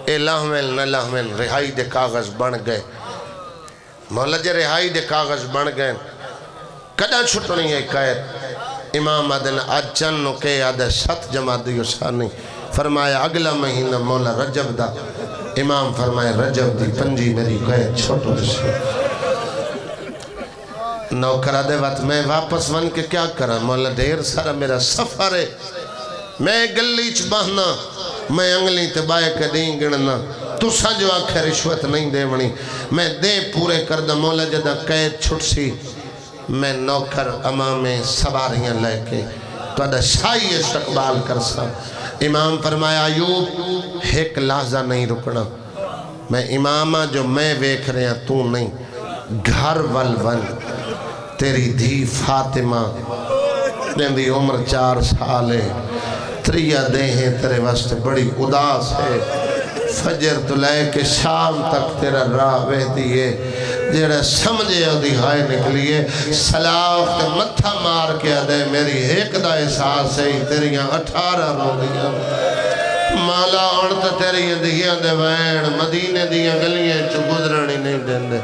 اے لہمل نہ لہمل رہائی دے کاغذ بن گئے مولا جے رہائی دے کاغذ بن گئے کدا چھٹنی ہے قید امام آدن اجن کے آدھے 7 جمادی ثانی فرمایا اگلا مہینہ مولا رجب دا امام فرمایا رجب دی 5 میری قید چھوٹو سے نوکرہ دے وقت میں واپس ون کے کیا کرا مولا دیر سارا میرا سفر ہے میں گلیچ بہنا میں انگلی تبائے کے دیں گڑنا تو سجو آنکھیں رشوت نہیں دے ونی میں دے پورے کردہ مولا جدہ قید چھٹ سی میں نوکر امام سواریاں لے کے تو ادھا شاہی استقبال کر سا امام فرمایا ایوب ایک لحظہ نہیں رکنا میں امامہ جو میں ویکھ رہے ہیں تو نہیں گھر والون تیری دھی فاطمہ دی عمر 4 سال ہے 3 دیہیں تیرے واسطے بڑی اداس ہے فجر تو لے کے شام تک تیرا راہ بہتی ہے جیڑے سمجھے ہو دی ہائے نکلیے سلاف تے متھا مار کے دے میری ایک دا احساس ہے تیریاں 18 رو دیا مالا اڑتا تیریاں دیاں دے وین مدینے دیاں گلیاں چو گزرانی نہیں دیں دے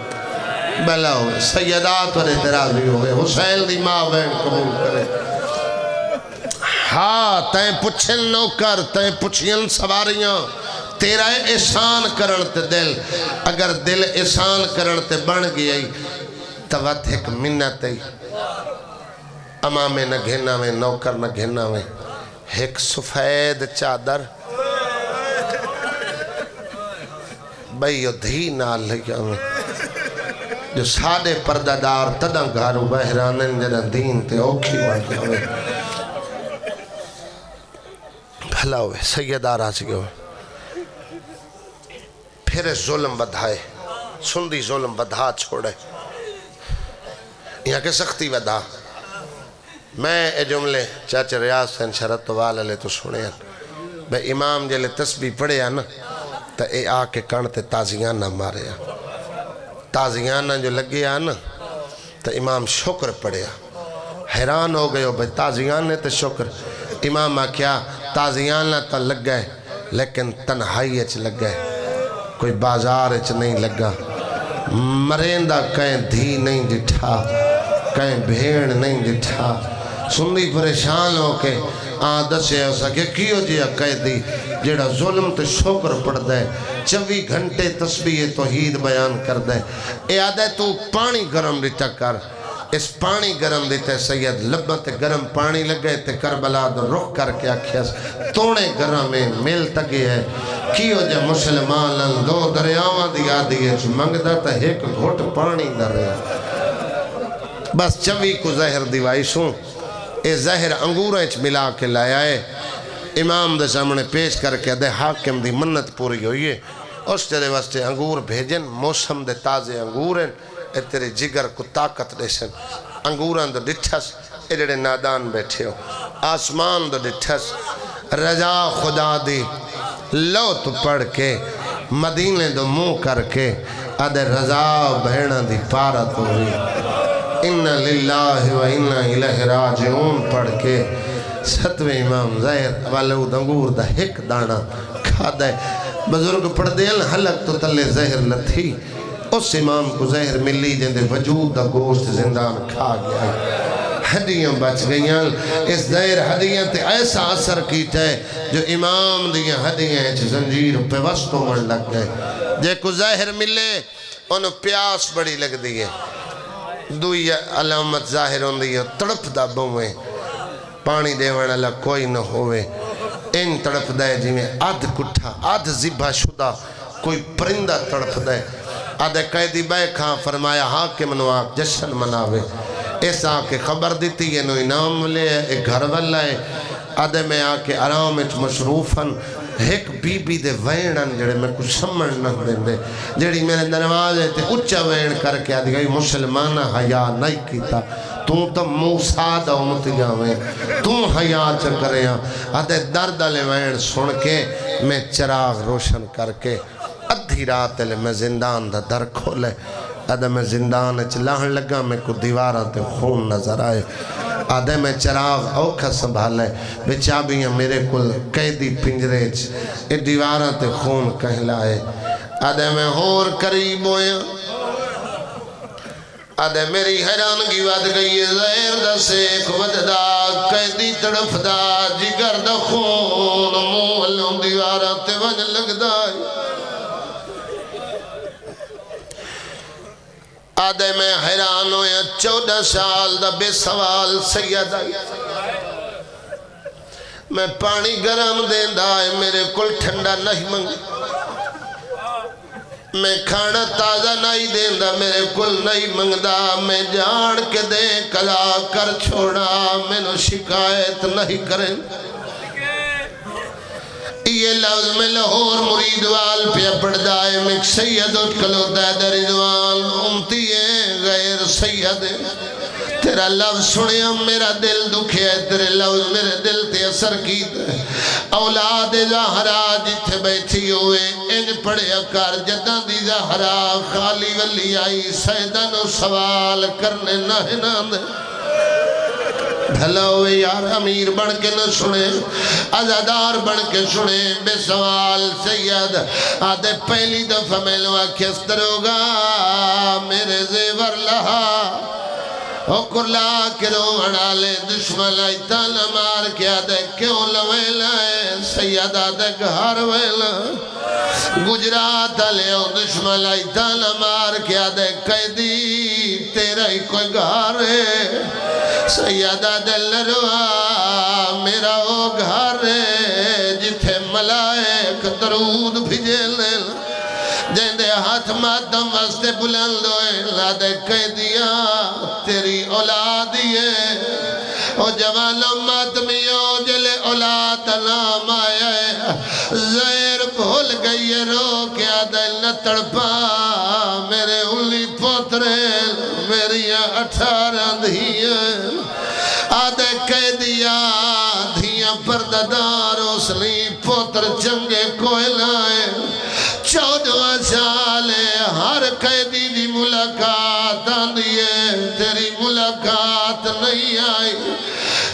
بلا ہوئے سیدات اور اعتراضی ہوئے حسین دی ماں بین قبول کرے ہاں تائیں پچھن نوکر تائیں پچھن سواریاں تیرا احسان کرن تے دل اگر دل احسان کرن تے بن گئی توت ایک منت ہے امام نہ گھنا میں نوکر نہ گھنا میں ایک سفید چادر بھئیو دھی نال لگیا میں جو سادے پردہ دار تدہ گھارو بہرانن جنہ دین تے اوکھی واقعہ ہوئے بھلا ہوئے سیدار آج گئے ہوئے پھر ظلم بدھائے سندی ظلم بدھا چھوڑے یہاں کے سختی بدھا میں اے جملے چاچے ریاض سین شرط وال علیہ تو سنے ہیں بے امام جلے تسبیح پڑھے ہیں نا تو اے آ کے کن تے تازیانہ ماریا تازیانہ جو لگے نا تو امام شکر پڑیا حیران ہو گئے ہو بھئی تازیانہ تے شکر امام آکھیا تازیانہ تا لگ گئے لیکن تنہائی اچ لگ گئے کوئی بازار اچ نہیں لگا مرندہ کہیں دھی نہیں جٹھا کہیں بھیڑ نہیں جٹھا سنی پریشان ہو کے دسے ہو سکے کیوں جیا قیدی جیڑا ظلم تے شکر پڑ دے 24 گھنٹے تسبیح توحید بیان کر دے اے آدھے تو پانی گرم رچا کر اس پانی گرم دیتے سید لبت گرم پانی لگے تے کربلا دو رخ کر کے آکھیس تونے گرم میں مل تگے ہے کیوں جا مسلمان دو دریاوان دیا دیئے منگدہ تا ایک گھوٹ پانی در رہا بس 24 کو زہر دیوائی سوں اے زہر انگوریں ملا کے لایا ہے امام دے سامنے پیش کر کے دے حاکم دی منت پوری ہوئی ہے اس تیرے واسطے انگور بھیجن موسم دے تازے انگوریں اے تیرے جگر کو طاقت دیسن انگوران دو ڈٹھس اے جڑے نادان بیٹھے ہو آسمان دو ڈٹھس رجا خدا دی لو تو پڑھ کے مدینے دو منہ کر کے ادھے رضا بہنہ دی پارت ہوئی اِنَّ لِلَّهِ وَإِنَّ إِلَيْهِ رَاجِعُونَ پڑھ کے ستویں امام ظاہر والو دنگور دا ہک دانا کھا دے بزرگ پڑھ دیل حلق تو تلے زہر لتھی اس امام کو زہر ملی جن دے وجود دا گوشت زندان کھا گیا ہڈیاں بچ گئیاں اس زہر ہڈیاں تے ایسا اثر کیتا ہے جو امام دیاں ہڈیاں اچھ زنجیر پہ وسطوں من لگ گئے جے کو زہر ملے انہوں پیاس بڑی لگ دیئے دوئی علامت ظاہر ہوں دیئے تڑپ دا بوئے پانی دے وانا اللہ کوئی نہ ہوئے ان تڑپ دائے جی میں آدھ کٹھا آدھ زبہ شدہ کوئی پرندہ تڑپ دائے آدھے قیدی بے کھاں فرمایا حاکم نو آگ جشن مناوے ایسا آکے خبر دیتی ہے نو انعام لے ایک گھر والا ہے آدھے میں آکے آرام اچھ مشروفاً ایک بی بی دے وینن جڑے میں کچھ سمجھ نہ دیں دے جڑی میرے دروازے تے اچھا وین کر کے آدھی گئی مسلمانہ حیاء نہیں کیتا تو موسیٰ دا امتی آویں حیاء چکرے ہیں آدھے درد لے وین سن کے میں چراغ روشن کر کے ادھی رات لے میں زندان دا در کھولے آدھے میں زندان چلاہن لگا میں کو دیواران تے خون نظر آئے آدھے میں چراغ اوکھا سنبھالے بچابیاں میرے کل قیدی پنجرے اے دیواران تے خون کہلائے آدھے میں ہور قریب ہویا آدھے میری حیرانگی ود گئی زہر دا سیک وددا قیدی تڑف دا جگر دا خون مولوں دیواران تے ون لگ دائی آدھے میں حیران ہویا 14 سال دا بے سوال سید آئی میں پانی گرم دین دائے میرے کل ٹھنڈا نہیں منگ میں کھانا تازہ نہیں دین دا میرے کل نہیں منگ دا میں جان کے دے کلا کر چھوڑا میں نو شکایت نہیں کریں یہ لفظ میں لاہور مرید وال پہ پڑھ دائے میں سید اٹھکلو دید رضوان امتی غیر سید تیرا لفظ سنیا میرا دل دکھے ہے تیرے لفظ میرے دل تے اثر کیتا اولاد زہرا جتھے بیٹھی ہوئے ان پڑھے اکار جدہ دی زہرا خالی ولی آئی سیدہ نو سوال کرنے نہ دے بھلا ہوئے یار امیر بن کے نہ سنے عزادار بن کے سنے بے سوال سید آدھے پہلی دفعہ میں لوا کھستر ہوگا میرے زیور لہا حکر لا کرو اڑالے دشمن آئی تانا مار کیا دے کیوں لویلا ہے سید آدھے گھار ویلا گجرات لیو دشمن آئی تانا مار کیا دے قیدی تیرا ہی کوئی گھار ہے سیدہ دل روا میرا وہ گھر ہے جتھے ملائک درود بھیجے لیل جیندے ہاتھ ماتم واسطے بلند ہوئے لادے قیدیاں تیری اولادی ہے او جوانوں ماتمیوں جلے اولاد نام آیا ہے زہر بھول گئی رو کیا دل نہ تڑپا میرے انلی پوترے میری 18 دھیاں آدھے قیدیاں دھیاں پرددار اسلی پوتر چنگے کوئے لائے ملاقات نہیں آئی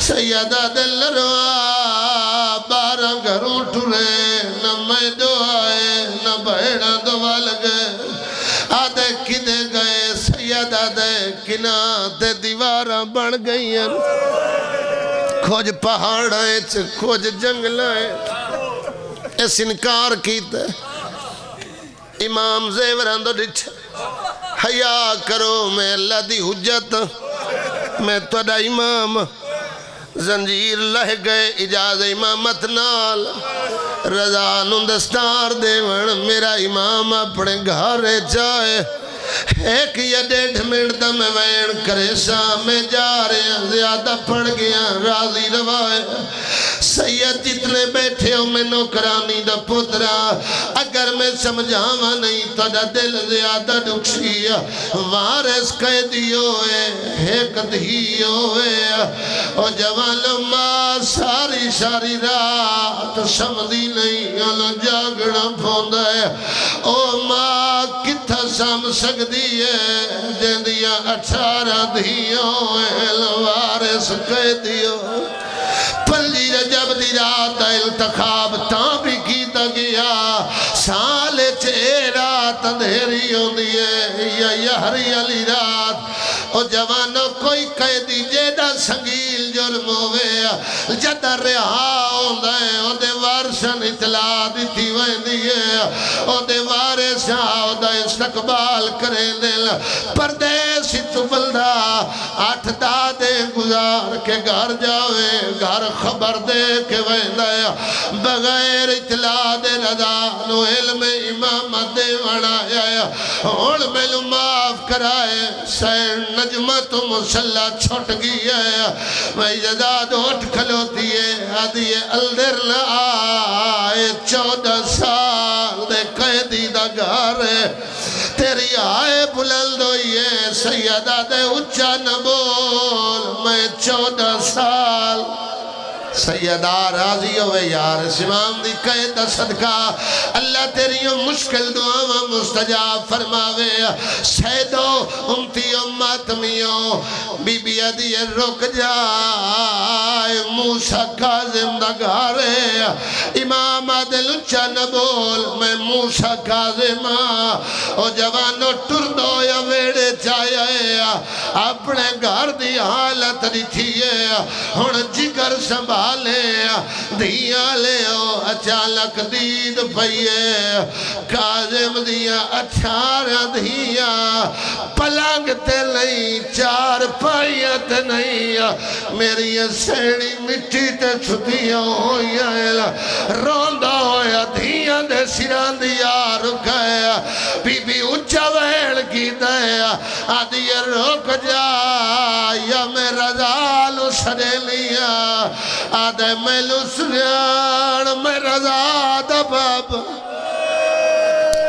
سیدہ دل روا 12 گھروں ٹرے نہ میں دو آئے نہ بہڑا دو وال گئے آدھے کدے گئے سیدہ دے کنا دے دیواراں بن گئی ہیں کھوج پہاڑیں کھوج جنگلیں اس انکار کیتے امام زیوران دو ڈٹھے حیاء کرو میں اللہ دی حجت میں توڑا امام زنجیر لہ گئے اجاز امامت نال رضا نندستار دیون میرا امام اپنے گھارے جائے ایک یا 1.5 منٹ دا میں وین کرے میں جا رہے ہیں زیادہ پڑھ گیا راضی روائے سید جتنے بیٹھے ہو میں نوکرانی دا پترا اگر میں سمجھاوا نہیں تو دا دل زیادہ ڈکشی وارس قیدی ہوئے ایک دھی ہوئے او جوان ماں ساری رات سمدھی نہیں اللہ جاگنا پھوندا ہے او ماں کتھا سام سکتی ہے جندیاں 18 دھیوں وارس قیدی ہو پنجی رجب دی رات دا التخاب تاں بھی کیتا گیا سال چے رات اندھیری ہوندی ہے یا یہری علی رات او جوانو کوئی قیدی جیڑا سنگیل جرم ہوئے جدہ رہا ہوندہ ہے او دے وارشن اطلاع دیتی ویندی ہے او دے وارشن او دا استقبال کریں دل پردیسی تو بلدہ 8 دادے گزار کے گھر جاوے گھر خبر دے کے ویندہ بغیر اطلاع دے رضا نو علم امامت دے وڑایا اور میں لو معاف کرائے سین نجمت مسلح چھوٹ گیا میں جداد اٹھ کھلوتی ہے آدھی الدر نہ آئے 14 سال دے قیدی دا گھر تیری آئے بلند ہوئی ہے سیدہ دے اچھا نہ بول میں 14 سال سیدہ راضی ہوئے یار امام دی قید صدقہ اللہ تیری مشکل دعا مستجاب فرماوے سیدو امتی ماتمیوں بی بی ادی رک جائے موسیٰ کاظم دا گھارے امام دل اچھا نہ بول میں موسیٰ کاظم او جوانو ٹردو یا ویڑے چاہے اپنے گھر دی حالت رکھیے ہن جگر سنبھال دھیاں لے او اچانک دید پئیے کاظم دیا 18 دھیاں پلنگ تے نہیں 4 پائیت نہیں میری سینی مٹی تے چھتیاں ہویا روندہ ہویا دھیاں دے سران دیا رکھایا بی بی اچھا ویڑ کی دیا آدھی روک جا یا میں رضالو سڑے لیا آدھے میں لسنیان میں رضا دباب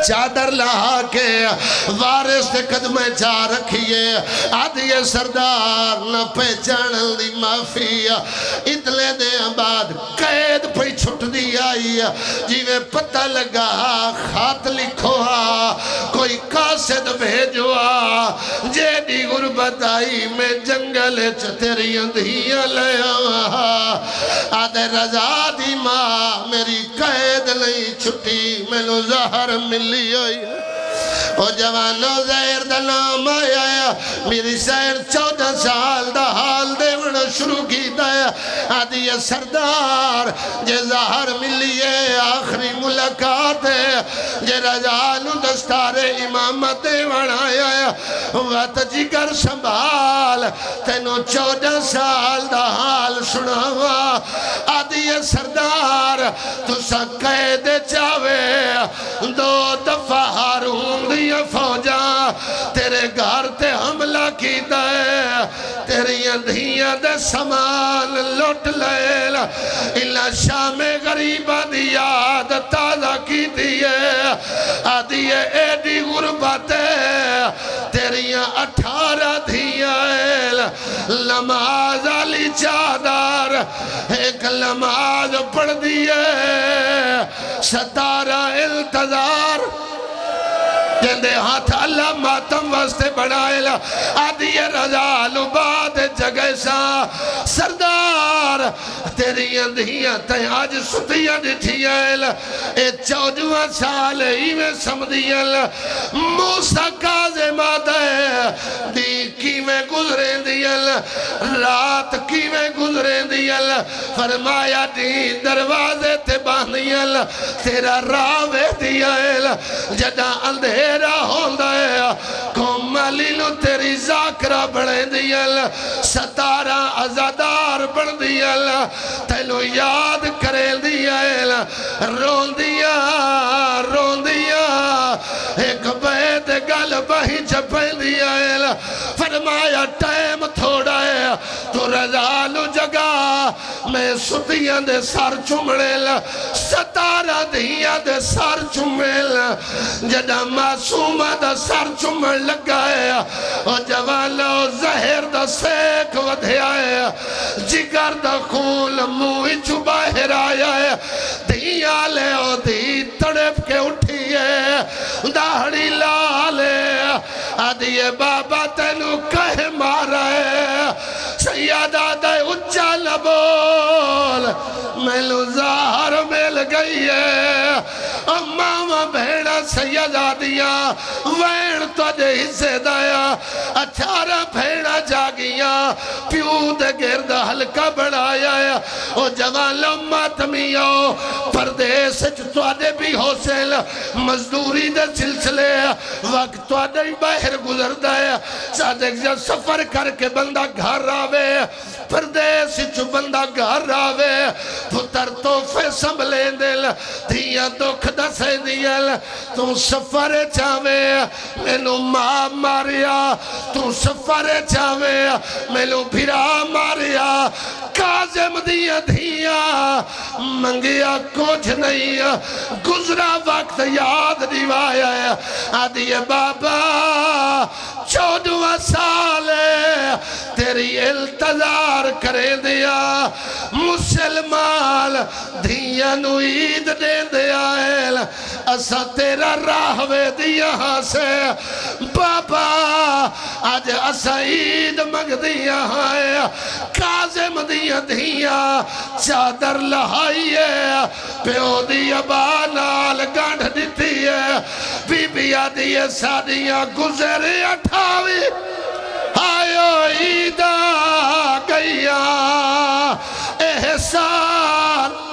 چادر لہا کے وارث دے قدمیں جا رکھیے آدھی سردار نہ پہچان دی معافی اتلے دے بعد قید پہ چھٹ دی آئی جیوے پتہ لگا خات لکھوا کوئی قاصد بھیجوا جیدی غربت آئی میں جنگل تیری اندھیاں لے آدھے رضا دی ماں میری قید نہیں چھٹی میں لو زہر ملی ہوئی او جوانو زہر دا نام آیا میری سیر 14 سال دا حال دیون شروع کی دایا آدھی سردار جے زہر ملیے آخری ملاقات ہے جے رجالو دستار امامت دیون آیا وقت جگر سنبھال تینو 14 سال دا حال سناوا آدھی سردار تو سا قید چاوے 2 دفعہ ہارون دیا فوجا تیرے گھر تے حملہ کی دے تیری اندھیاں دے سامان لوٹ لیل اللہ شام غریبہ دی یاد تازہ کی دیئے آدھی ایڈی غربت تیری 18 دھیائل نماز علی چادر ایک نماز پڑھ دیئے 17 التظار جندے ہاتھ اللہ ماتم واسطے بنائے لا آدھی رضا لباد جگہ سا سردار تیری اندھیاں تے آج ستیاں ڈٹھیاں اے 14 سال ہی میں سمدھیاں موسیٰ کاظم آدھے دی کی میں گزریں دیاں رات کی میں گزریں دیاں فرمایا دی دروازے تے باندیاں تیرا راوے دیاں جدہ اندھیرا ہوندہ ہے کومالی نو تیری ذاکرہ بڑھیں دیاں ستارہ ازادار بڑھ دیاں تیلو یاد کریں دیاں رون دیاں ایک بیت گل بہی چپیں دیاں فرمایا ٹائم تھوڑا ہے تو رضالو جگہ میں ستیاں دے سار چمڑیل ستارہ دیاں دے سار چمڑیل جدہ معصومہ دا سار چمڑ لگا ہے اور جوالو زہر دا سیک ودھے آئے جگر دا خول موئی چو باہر آیا ہے دیا لے او دی تڑپ کے اٹھی ہے داڑی لالے آدھیے بابا تینو کہے مارا ہے سیادہ دے اچھا لبول میلو ظاہر مل گئی ہے ماما بھیڑا سیادہ دیا وین تو دے حصے دایا 18 بھیڑا جاگیا پیو دے گرد ہلکا بڑھایا ہے او جوان لمہ تمیو پردیس تو دے بھی حوصل مزدوری دے سلسلے وقت تو دے باہر گزر دایا صادق جا سفر کر کے بندہ گھر آوے پردیس چو بندہ گھر آوے پتر توفے سنبھلیں دل دیا دکھ دسے دیل تو سفر چاوے مینو ماں ماریا تو سفر چاوے مینو بھرا ماریا کاظم دیا دھیا منگیا کچھ نہیں گزرا وقت یاد دیوایا ہے آدھی بابا 14 سال تیری التظار کرے دیا مسلمان دھیا نو عید دے دیا ہے اسا تیرا راہوے دیا سے بابا آج اسا عید مگ دیا ہے کاظم دیا دھیا چادر لہائی ہے پیو دیا بانال گانڈ دیتی ہے بی بیا دیا سادیا گزرے 28 آئیو عیدہ گیا احسان